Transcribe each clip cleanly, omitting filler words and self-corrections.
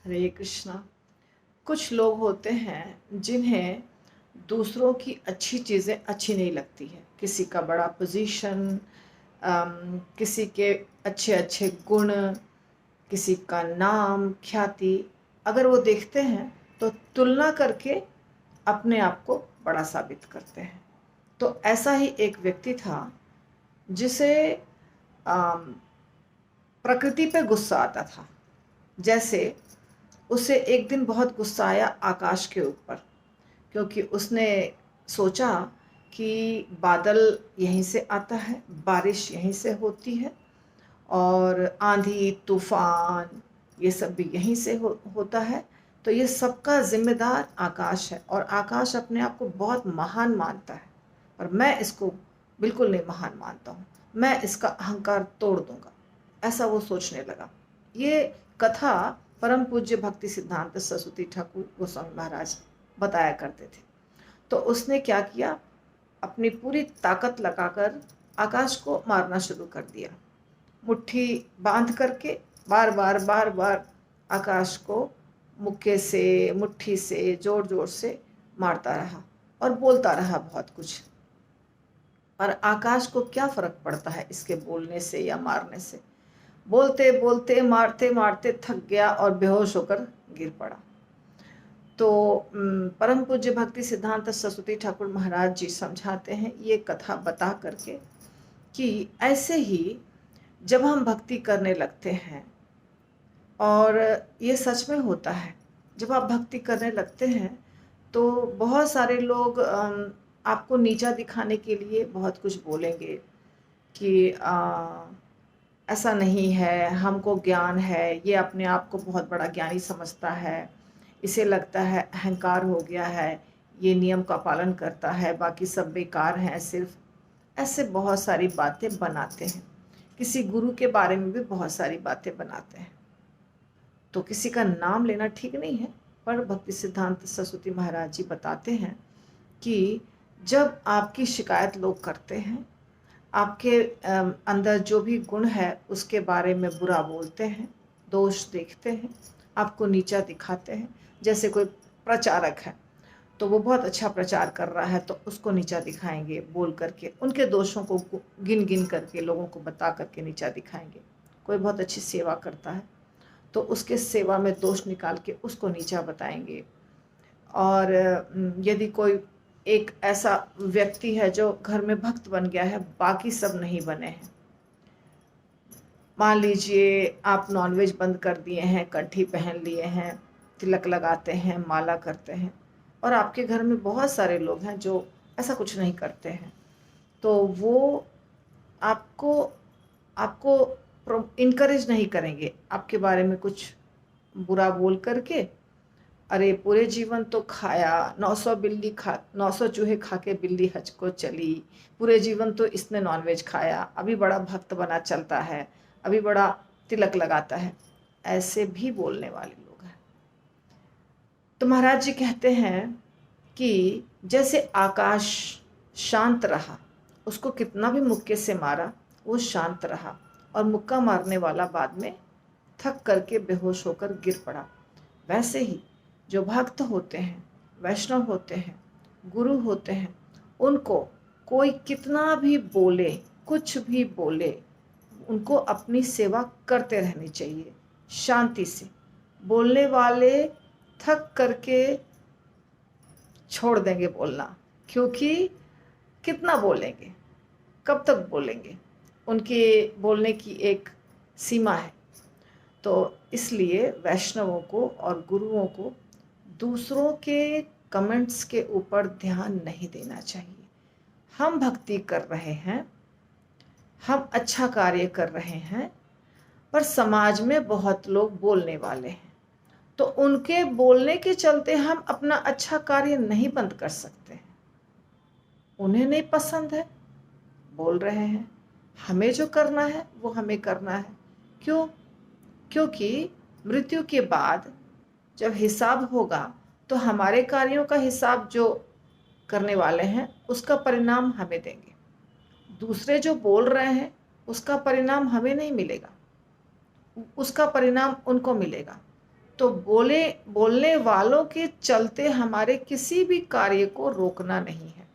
हरे कृष्णा। कुछ लोग होते हैं जिन्हें दूसरों की अच्छी चीज़ें अच्छी नहीं लगती है। किसी का बड़ा पोजीशन, किसी के अच्छे अच्छे गुण, किसी का नाम ख्याति, अगर वो देखते हैं तो तुलना करके अपने आप को बड़ा साबित करते हैं। तो ऐसा ही एक व्यक्ति था जिसे अम, प्रकृति पे गुस्सा आता था। जैसे उसे एक दिन बहुत गुस्सा आया आकाश के ऊपर, क्योंकि उसने सोचा कि बादल यहीं से आता है, बारिश यहीं से होती है, और आंधी तूफान ये सब भी यहीं से होता है। तो ये सबका जिम्मेदार आकाश है, और आकाश अपने आप को बहुत महान मानता है, पर मैं इसको बिल्कुल नहीं महान मानता हूँ। मैं इसका अहंकार तोड़ दूंगा, ऐसा वो सोचने लगा। ये कथा परम पूज्य भक्ति सिद्धांत सरस्वती ठाकुर गोस्वामी महाराज बताया करते थे। तो उसने क्या किया, अपनी पूरी ताकत लगाकर आकाश को मारना शुरू कर दिया। मुट्ठी बांध करके बार बार आकाश को मुक्के से, मुट्ठी से जोर जोर से मारता रहा और बोलता रहा बहुत कुछ। पर आकाश को क्या फर्क पड़ता है इसके बोलने से या मारने से। बोलते बोलते मारते मारते थक गया और बेहोश होकर गिर पड़ा। तो परम पूज्य भक्ति सिद्धांत सरस्वती ठाकुर महाराज जी समझाते हैं ये कथा बता करके कि ऐसे ही जब हम भक्ति करने लगते हैं, और ये सच में होता है, जब आप भक्ति करने लगते हैं तो बहुत सारे लोग आपको नीचा दिखाने के लिए बहुत कुछ बोलेंगे कि ऐसा नहीं है, हमको ज्ञान है, ये अपने आप को बहुत बड़ा ज्ञानी समझता है, इसे लगता है अहंकार हो गया है, ये नियम का पालन करता है, बाकी सब बेकार हैं सिर्फ। ऐसे बहुत सारी बातें बनाते हैं। किसी गुरु के बारे में भी बहुत सारी बातें बनाते हैं। तो किसी का नाम लेना ठीक नहीं है, पर भक्ति सिद्धांत सरस्वती महाराज जी बताते हैं कि जब आपकी शिकायत लोग करते हैं, आपके अंदर जो भी गुण है उसके बारे में बुरा बोलते हैं, दोष देखते हैं, आपको नीचा दिखाते हैं। जैसे कोई प्रचारक है तो वो बहुत अच्छा प्रचार कर रहा है तो उसको नीचा दिखाएंगे, बोल करके उनके दोषों को गिन गिन करके लोगों को बता करके नीचा दिखाएंगे। कोई बहुत अच्छी सेवा करता है तो उसके सेवा में दोष निकाल के उसको नीचा बताएंगे। और यदि कोई एक ऐसा व्यक्ति है जो घर में भक्त बन गया है, बाकी सब नहीं बने हैं, मान लीजिए आप नॉनवेज बंद कर दिए हैं, कंठी पहन लिए हैं, तिलक लगाते हैं, माला करते हैं, और आपके घर में बहुत सारे लोग हैं जो ऐसा कुछ नहीं करते हैं, तो वो आपको आपको इनकरेज नहीं करेंगे आपके बारे में कुछ बुरा बोल करके। अरे पूरे जीवन तो खाया, 900 चूहे खा के बिल्ली हज को चली, पूरे जीवन तो इसने नॉनवेज खाया, अभी बड़ा भक्त बना चलता है, अभी बड़ा तिलक लगाता है। ऐसे भी बोलने वाले लोग हैं। तो महाराज जी कहते हैं कि जैसे आकाश शांत रहा, उसको कितना भी मुक्के से मारा वो शांत रहा, और मुक्का मारने वाला बाद में थक करके बेहोश होकर गिर पड़ा। वैसे ही जो भक्त होते हैं, वैष्णव होते हैं, गुरु होते हैं, उनको कोई कितना भी बोले, कुछ भी बोले, उनको अपनी सेवा करते रहनी चाहिए शांति से। बोलने वाले थक करके छोड़ देंगे बोलना, क्योंकि कितना बोलेंगे, कब तक बोलेंगे, उनके बोलने की एक सीमा है। तो इसलिए वैष्णवों को और गुरुओं को दूसरों के कमेंट्स के ऊपर ध्यान नहीं देना चाहिए। हम भक्ति कर रहे हैं, हम अच्छा कार्य कर रहे हैं, पर समाज में बहुत लोग बोलने वाले हैं, तो उनके बोलने के चलते हम अपना अच्छा कार्य नहीं बंद कर सकते हैं। उन्हें नहीं पसंद है, बोल रहे हैं, हमें जो करना है वो हमें करना है। क्यों? क्योंकि मृत्यु के बाद जब हिसाब होगा तो हमारे कार्यों का हिसाब जो करने वाले हैं उसका परिणाम हमें देंगे। दूसरे जो बोल रहे हैं उसका परिणाम हमें नहीं मिलेगा, उसका परिणाम उनको मिलेगा। तो बोलने वालों के चलते हमारे किसी भी कार्य को रोकना नहीं है।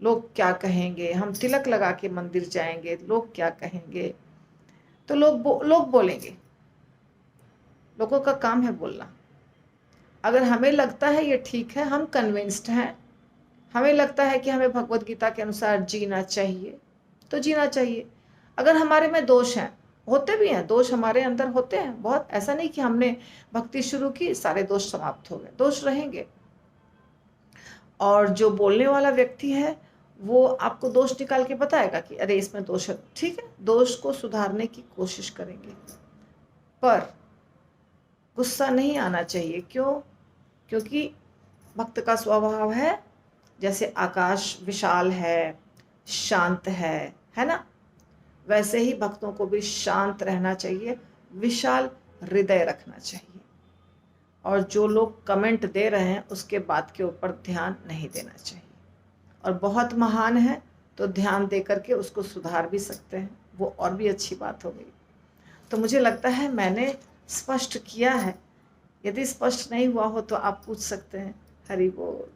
लोग क्या कहेंगे, हम तिलक लगा के मंदिर जाएंगे, लोग क्या कहेंगे, तो लोग बोलेंगे। लोगों का काम है बोलना। अगर हमें लगता है ये ठीक है, हम कन्विंस्ड हैं, हमें लगता है कि हमें भगवत गीता के अनुसार जीना चाहिए, तो जीना चाहिए। अगर हमारे में दोष हैं, होते भी हैं, दोष हमारे अंदर होते हैं बहुत, ऐसा नहीं कि हमने भक्ति शुरू की सारे दोष समाप्त हो गए, दोष रहेंगे। और जो बोलने वाला व्यक्ति है वो आपको दोष निकाल के बताएगा कि अरे इसमें दोष है, ठीक है, दोष को सुधारने की कोशिश करेंगे, पर गुस्सा नहीं आना चाहिए। क्यों? क्योंकि भक्त का स्वभाव है, जैसे आकाश विशाल है, शांत है ना, वैसे ही भक्तों को भी शांत रहना चाहिए, विशाल हृदय रखना चाहिए। और जो लोग कमेंट दे रहे हैं उसके बात के ऊपर ध्यान नहीं देना चाहिए। और बहुत महान है तो ध्यान दे करके उसको सुधार भी सकते हैं, वो और भी अच्छी बात हो गई। तो मुझे लगता है मैंने स्पष्ट किया है। यदि स्पष्ट नहीं हुआ हो तो आप पूछ सकते हैं। हरि बोल।